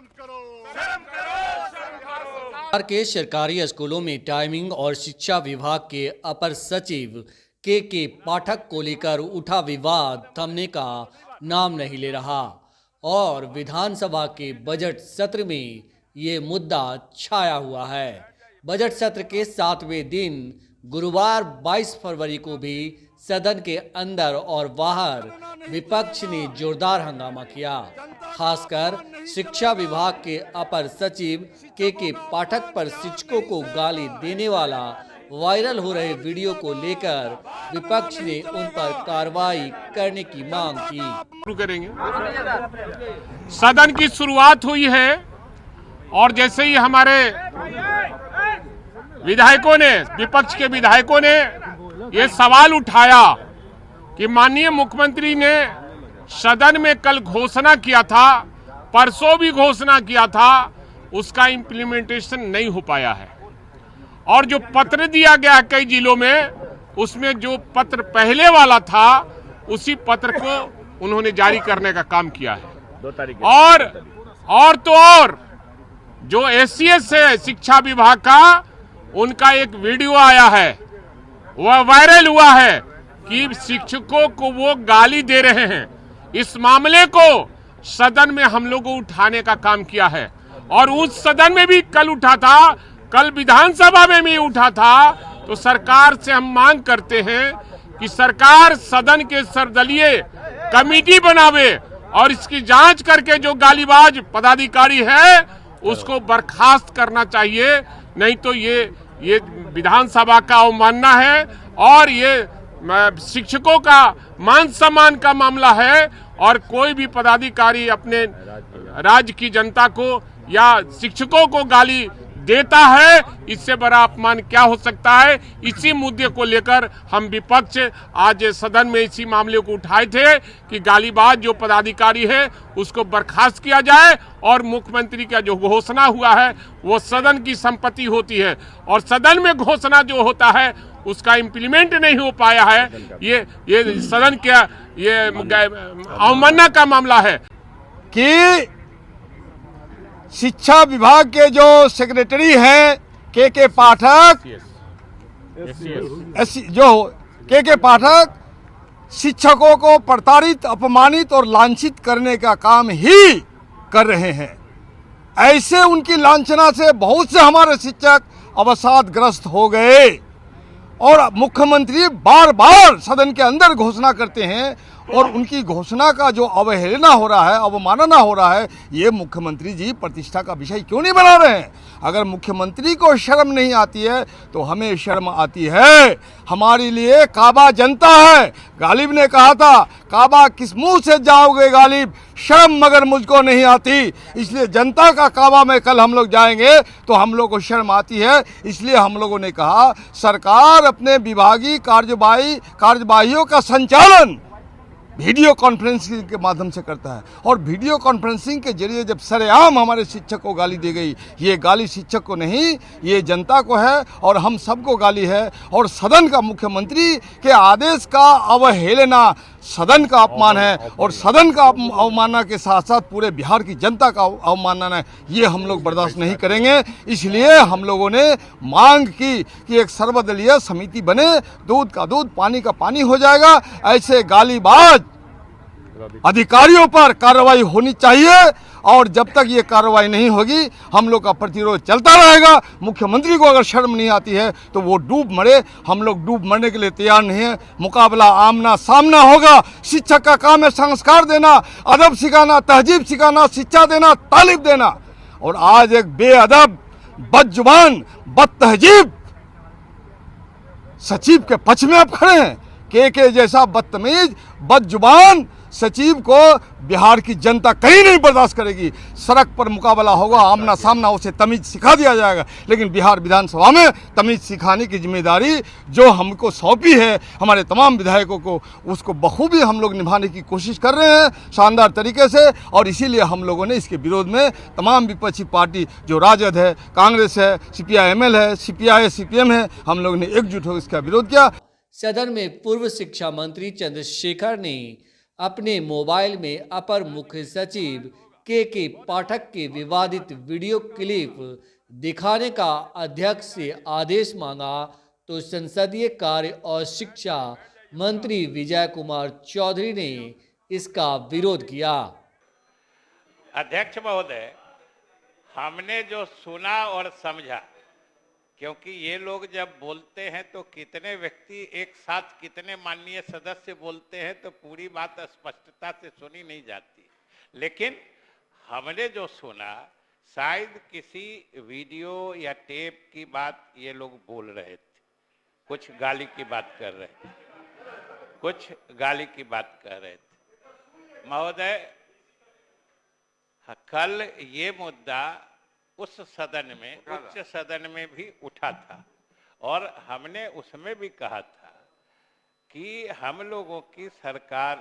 सरकार के सरकारी स्कूलों में टाइमिंग और शिक्षा विभाग के अपर सचिव के पाठक को लेकर उठा विवाद थमने का नाम नहीं ले रहा और विधानसभा के बजट सत्र में ये मुद्दा छाया हुआ है। बजट सत्र के 7वें दिन गुरुवार 22 फरवरी को भी सदन के अंदर और बाहर विपक्ष ने जोरदार हंगामा किया। खासकर शिक्षा विभाग के अपर सचिव के पाठक पर शिक्षकों को गाली देने वाला वायरल हो रहे वीडियो को लेकर विपक्ष ने उन पर कार्रवाई करने की मांग की। शुरू करेंगे। सदन की शुरुआत हुई है और जैसे ही हमारे विधायकों ने, विपक्ष के विधायकों ने ये सवाल उठाया कि माननीय मुख्यमंत्री ने सदन में कल घोषणा किया था, परसों भी घोषणा किया था, उसका इम्प्लीमेंटेशन नहीं हो पाया है और जो पत्र दिया गया है कई जिलों में, उसमें जो पत्र पहले वाला था उसी पत्र को उन्होंने जारी करने का काम किया है। 2 तारीख और जो SCS है शिक्षा विभाग का, उनका एक वीडियो आया है, वह वायरल हुआ है कि शिक्षकों को वो गाली दे रहे हैं। इस मामले को सदन में हम लोगों को उठाने का काम किया है और उस सदन में भी कल उठा था, कल विधानसभा में भी उठा था। तो सरकार से हम मांग करते हैं कि सरकार सदन के सर्वदलीय कमेटी बनावे और इसकी जांच करके जो गालीबाज पदाधिकारी है उसको बर्खास्त करना चाहिए। नहीं तो ये विधानसभा का अवमानना है और ये शिक्षकों का मान सम्मान का मामला है और कोई भी पदाधिकारी अपने राज्य की जनता को या शिक्षकों को गाली देता है, इससे बड़ा अपमान क्या हो सकता है। इसी मुद्दे को लेकर हम विपक्ष आज सदन में इसी मामले को उठाए थे कि गालीबाज जो पदाधिकारी है उसको बर्खास्त किया जाए और मुख्यमंत्री का जो घोषणा हुआ है वो सदन की संपत्ति होती है और सदन में घोषणा जो होता है उसका इम्प्लीमेंट नहीं हो पाया है। ये सदन के ये अवमानना का मामला है कि शिक्षा विभाग के जो सेक्रेटरी हैं के पाठक, के पाठक शिक्षकों को प्रताड़ित, अपमानित और लांछित करने का काम ही कर रहे हैं। ऐसे उनकी लांछना से बहुत से हमारे शिक्षक अवसादग्रस्त हो गए और मुख्यमंत्री बार बार सदन के अंदर घोषणा करते हैं और उनकी घोषणा का जो अवहेलना हो रहा है, अवमानना हो रहा है, ये मुख्यमंत्री जी प्रतिष्ठा का विषय क्यों नहीं बना रहे हैं। अगर मुख्यमंत्री को शर्म नहीं आती है तो हमें शर्म आती है। हमारे लिए काबा जनता है। गालिब ने कहा था, काबा किस मुंह से जाओगे गालिब, शर्म मगर मुझको नहीं आती। इसलिए जनता का काबा में कल हम लोग जाएंगे तो हम लोग को शर्म आती है। इसलिए हम लोगों ने कहा सरकार अपने विभागीय कार्यवाहियों का संचालन वीडियो कॉन्फ्रेंसिंग के माध्यम से करता है और वीडियो कॉन्फ्रेंसिंग के जरिए जब सरेआम हमारे शिक्षक को गाली दी गई, ये गाली शिक्षक को नहीं, ये जनता को है और हम सबको गाली है और सदन का मुख्यमंत्री के आदेश का अवहेलना सदन का अपमान है और सदन का अवमानना के साथ साथ पूरे बिहार की जनता का अवमानना है। ये हम लोग बर्दाश्त नहीं करेंगे। इसलिए हम लोगों ने मांग की कि एक सर्वदलीय समिति बने, दूध का दूध पानी का पानी हो जाएगा। ऐसे गालीबाज अधिकारियों पर कार्रवाई होनी चाहिए और जब तक ये कार्रवाई नहीं होगी हम लोग का प्रतिरोध चलता रहेगा। मुख्यमंत्री को अगर शर्म नहीं आती है तो वो डूब मरे, हम लोग डूब मरने के लिए तैयार नहीं है। मुकाबला आमना सामना होगा। शिक्षक का काम है संस्कार देना, अदब सिखाना, तहजीब सिखाना, शिक्षा देना, तालीम देना। और आज एक बेअदब, बदजुबान, बदतहजीब सचिव के पक्ष में आप खड़े हैं। के जैसा बदतमीज, बदजुबान सचिव को बिहार की जनता कहीं नहीं बर्दाश्त करेगी। सड़क पर मुकाबला होगा, आमना सामना, उसे तमीज सिखा दिया जाएगा। लेकिन बिहार विधानसभा में तमीज सिखाने की जिम्मेदारी जो हमको सौंपी है हमारे तमाम विधायकों को, उसको बखूबी हम लोग निभाने की कोशिश कर रहे हैं शानदार तरीके से। और इसीलिए हम लोगों ने इसके विरोध में तमाम विपक्षी पार्टी जो राजद है, कांग्रेस है, CPI-ML है, CPI CPM है, हम लोगों ने एकजुट होकर इसका विरोध किया। सदन में पूर्व शिक्षा मंत्री चंद्रशेखर ने अपने मोबाइल में अपर मुख्य सचिव के पाठक के विवादित वीडियो क्लिप दिखाने का अध्यक्ष से आदेश मांगा तो संसदीय कार्य और शिक्षा मंत्री विजय कुमार चौधरी ने इसका विरोध किया। अध्यक्ष महोदय, हमने जो सुना और समझा, क्योंकि ये लोग जब बोलते हैं तो कितने व्यक्ति एक साथ कितने माननीय सदस्य बोलते हैं तो पूरी बात स्पष्टता से सुनी नहीं जाती, लेकिन हमने जो सुना शायद किसी वीडियो या टेप की बात ये लोग बोल रहे थे, कुछ गाली की बात कर रहे थे, कुछ गाली की बात कर रहे थे। महोदय, कल ये मुद्दा उस सदन में, उच्च सदन में भी उठा था और हमने उसमें भी कहा था कि हम लोगों की सरकार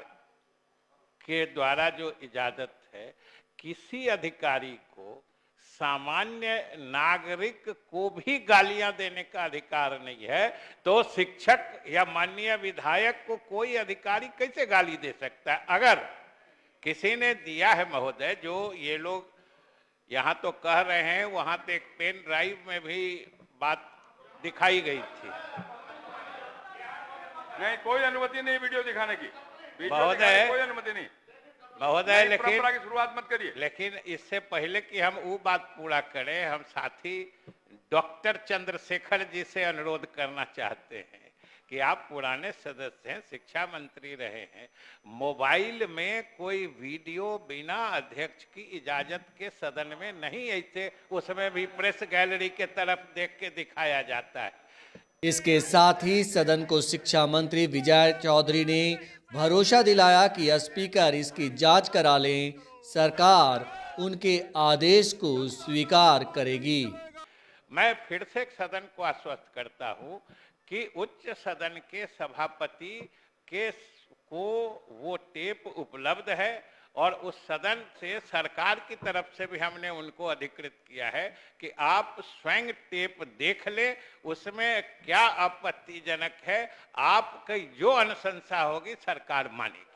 के द्वारा जो इजाजत है, किसी अधिकारी को, सामान्य नागरिक को भी गालियां देने का अधिकार नहीं है, तो शिक्षक या माननीय विधायक को कोई अधिकारी कैसे गाली दे सकता है? अगर किसी ने दिया है महोदय, जो ये लोग यहाँ तो कह रहे हैं, वहां तो एक पेन ड्राइव में भी बात दिखाई गई थी। नहीं, कोई अनुमति नहीं वीडियो दिखाने की, महोदय, कोई अनुमति नहीं महोदय। परंपरा की शुरुआत मत करिए। लेकिन इससे पहले कि हम वो बात पूरा करें, हम साथी डॉक्टर चंद्रशेखर जी से अनुरोध करना चाहते हैं कि आप पुराने सदस्य हैं, शिक्षा मंत्री रहे हैं, मोबाइल में कोई वीडियो बिना अध्यक्ष की इजाजत के सदन में नहीं, ऐसे उसमें भी प्रेस गैलरी के तरफ देख के दिखाया जाता है। इसके साथ ही सदन को शिक्षा मंत्री विजय चौधरी ने भरोसा दिलाया कि स्पीकर इसकी जांच करा लें, सरकार उनके आदेश को स्वीकार करेगी। मैं फिर से सदन को आश्वस्त करता हूं कि उच्च सदन के सभापति को वो टेप उपलब्ध है और उस सदन से सरकार की तरफ से भी हमने उनको अधिकृत किया है कि आप स्वयं टेप देख ले, उसमें क्या आपत्तिजनक है, आपकी जो अनुशंसा होगी सरकार मानेगी।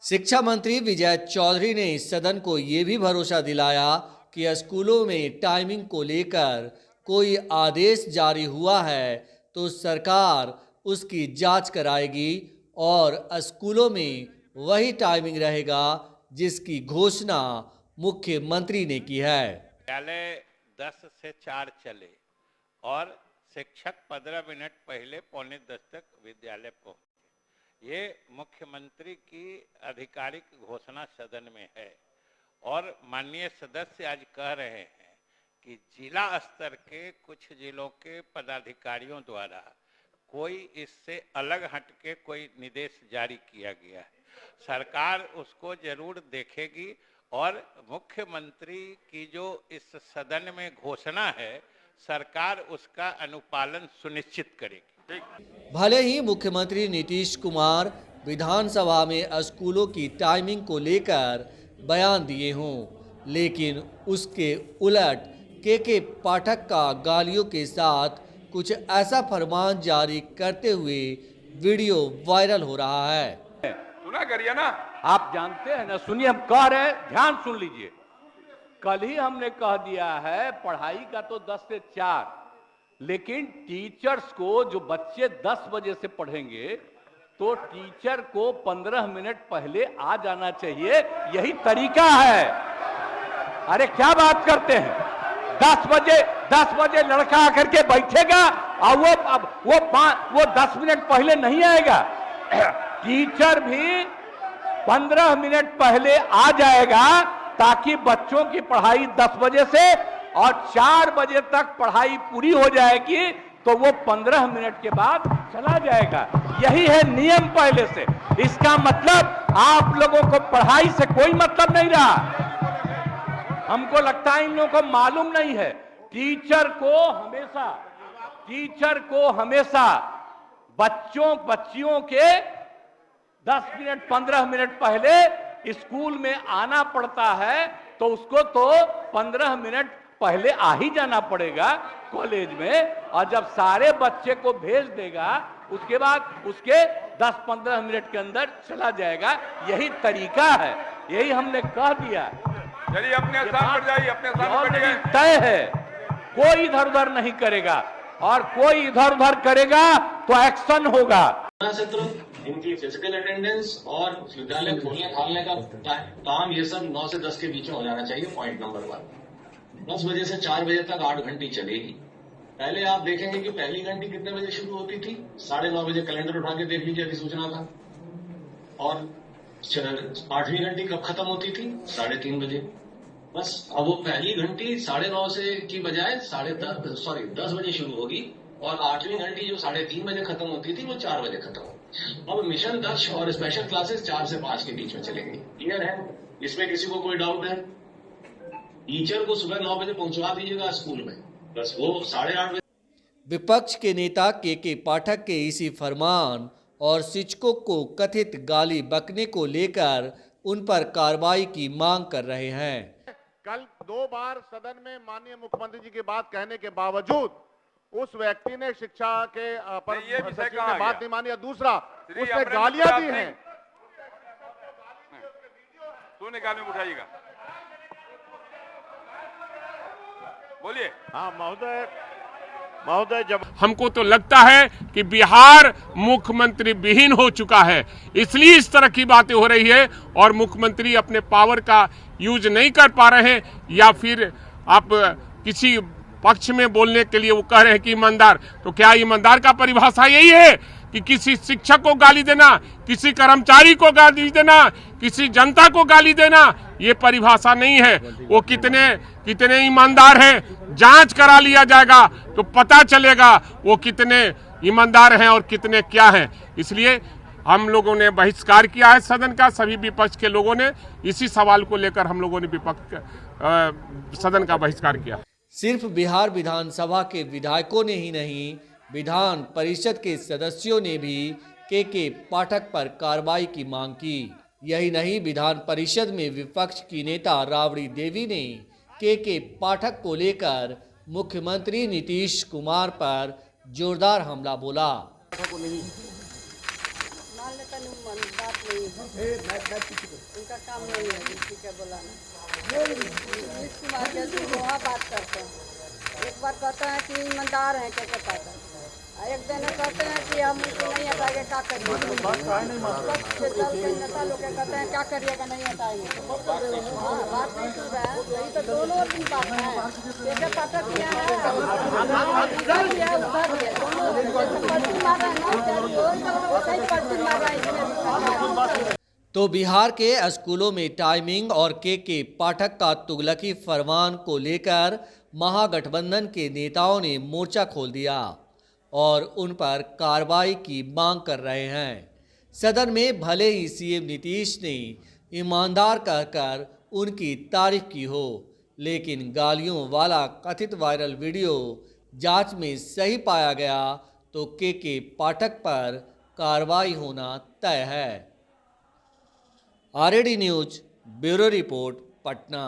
शिक्षा मंत्री विजय चौधरी ने सदन को ये भी भरोसा दिलाया कि स्कूलों में टाइमिंग को लेकर कोई आदेश जारी हुआ है तो सरकार उसकी जांच कराएगी और स्कूलों में वही टाइमिंग रहेगा जिसकी घोषणा मुख्यमंत्री ने की है। विद्यालय 10 से 4 चले और शिक्षक 15 मिनट पहले 9:45 तक विद्यालय पहुंचे। ये मुख्यमंत्री की आधिकारिक घोषणा सदन में है और माननीय सदस्य आज कह रहे हैं कि जिला स्तर के कुछ जिलों के पदाधिकारियों द्वारा कोई इससे अलग हटके कोई निर्देश जारी किया गया है। सरकार उसको जरूर देखेगी और मुख्यमंत्री की जो इस सदन में घोषणा है, सरकार उसका अनुपालन सुनिश्चित करेगी। भले ही मुख्यमंत्री नीतीश कुमार विधानसभा में स्कूलों की टाइमिंग को लेकर बयान दिए हों, लेकिन उसके उलट के पाठक का गालियों के साथ कुछ ऐसा फरमान जारी करते हुए वीडियो वायरल हो रहा है। सुना करिए ना, आप जानते हैं ना, सुनिए, हम कह रहे हैं, ध्यान सुन लीजिए। कल ही हमने कह दिया है पढ़ाई का तो 10 से 4, लेकिन टीचर्स को, जो बच्चे 10 बजे से पढ़ेंगे तो टीचर को 15 मिनट पहले आ जाना चाहिए, यही तरीका है। अरे क्या बात करते हैं, 10 बजे लड़का आकर के बैठेगा और वो 10 मिनट पहले नहीं आएगा। टीचर भी 15 मिनट पहले आ जाएगा ताकि बच्चों की पढ़ाई 10 बजे से और 4 बजे तक पढ़ाई पूरी हो जाएगी, तो वो 15 मिनट के बाद चला जाएगा। यही है नियम पहले से। इसका मतलब आप लोगों को पढ़ाई से कोई मतलब नहीं रहा। हमको लगता है इन लोगों को मालूम नहीं है। टीचर को हमेशा बच्चियों के 10 मिनट 15 मिनट पहले स्कूल में आना पड़ता है, तो उसको तो 15 मिनट पहले आ ही जाना पड़ेगा कॉलेज में, और जब सारे बच्चे को भेज देगा उसके बाद उसके 10-15 मिनट के अंदर चला जाएगा। यही तरीका है, यही हमने कह दिया। चलिए अपने स्थान पर जाइए, अपने स्थान पर ऑलरेडी बैठिए। तय है, कोई इधर उधर नहीं करेगा, और कोई इधर उधर करेगा तो एक्शन होगा। सत्र, इनकी फिजिकल अटेंडेंस और विद्यालय खोलने खालने का काम, ये सब 9 से 10 के बीच में हो जाना चाहिए। पॉइंट नंबर 1, 10 बजे से 4 बजे तक 8 घंटे चलेगी। पहले आप देखेंगे कि पहली घंटी कितने बजे शुरू होती थी, 9:30 बजे। कैलेंडर उठा के देख लीजिए अधिसूचना का। और 8वीं घंटी कब खत्म होती थी? 3:30 बजे। बस अब वो पहली घंटी 9:30 से की बजाय 10 बजे शुरू होगी, और 8वीं घंटी जो 3:30 बजे खत्म होती थी वो 4 बजे खत्म होगी। अब मिशन दक्ष और स्पेशल क्लासेस 4 से 5 के बीच में चलेंगी। क्लियर है? इसमें किसी को कोई डाउट है? टीचर को सुबह 9 बजे पहुंचवा दीजिएगा स्कूल में, बस वो 8:30 बजे। विपक्ष के नेता के पाठक के इसी फरमान और शिक्षकों को कथित गाली बकने को लेकर उन पर कार्रवाई की मांग कर रहे हैं। कल 2 बार सदन में माननीय मुख्यमंत्री जी की बात कहने के बावजूद उस व्यक्ति ने शिक्षा के अपर ये विषय सचिव कहाँ ने बात गया? नहीं मानी, और दूसरा श्री उसने अमरेंद्र गालियां प्रताप दी सिंह। हैं। शून्य काल में उठाइएगा, बोलिए। हाँ महोदय, जब हमको तो लगता है कि बिहार मुख्यमंत्री विहीन हो चुका है, इसलिए इस तरह की बातें हो रही है, और मुख्यमंत्री अपने पावर का यूज नहीं कर पा रहे हैं, या फिर आप किसी पक्ष में बोलने के लिए वो कह रहे हैं कि ईमानदार। तो क्या ईमानदार का परिभाषा यही है कि किसी शिक्षक को गाली देना, किसी कर्मचारी को गाली देना, किसी जनता को गाली देना? ये परिभाषा नहीं है। वो कितने ईमानदार हैं, जांच करा लिया जाएगा तो पता चलेगा वो कितने ईमानदार हैं और कितने क्या हैं। इसलिए हम लोगों ने बहिष्कार किया है सदन का। सभी विपक्ष के लोगों ने इसी सवाल को लेकर हम लोगों ने सदन का बहिष्कार किया। सिर्फ बिहार विधानसभा के विधायकों ने ही नहीं, विधान परिषद के सदस्यों ने भी के पाठक पर कार्रवाई की मांग की। यही नहीं, विधान परिषद में विपक्ष की नेता राबड़ी देवी ने के पाठक को लेकर मुख्यमंत्री नीतीश कुमार पर जोरदार हमला बोला। उनका काम नहीं है किसी के बुलाना। नीतीश कुमार जैसे वहाँ बात करते हैं, एक बार कहते हैं कि ईमानदार हैं के पाठक, एक दिन कहते हैं कि हम उनको नहीं हटाएंगे, क्या करिएगा? नेता लोग कहते हैं क्या करिएगा, नहीं हटाएंगे। हाँ, बात नहीं सुन रहे हैं, यही तो दोनों की बात है। के पाठक किया है, इधर भी है उधर भी है, दोनों पलटी मार रहे हैं ना, वैसे ही पलटी मार रहा है। तो बिहार के स्कूलों में टाइमिंग और के पाठक का तुगलकी फरमान को लेकर महागठबंधन के नेताओं ने मोर्चा खोल दिया और उन पर कार्रवाई की मांग कर रहे हैं। सदन में भले ही सीएम नीतीश ने ईमानदार कहकर उनकी तारीफ की हो, लेकिन गालियों वाला कथित वायरल वीडियो जांच में सही पाया गया तो के पाठक पर कार्रवाई होना तय है। RAD news bureau report, Patna.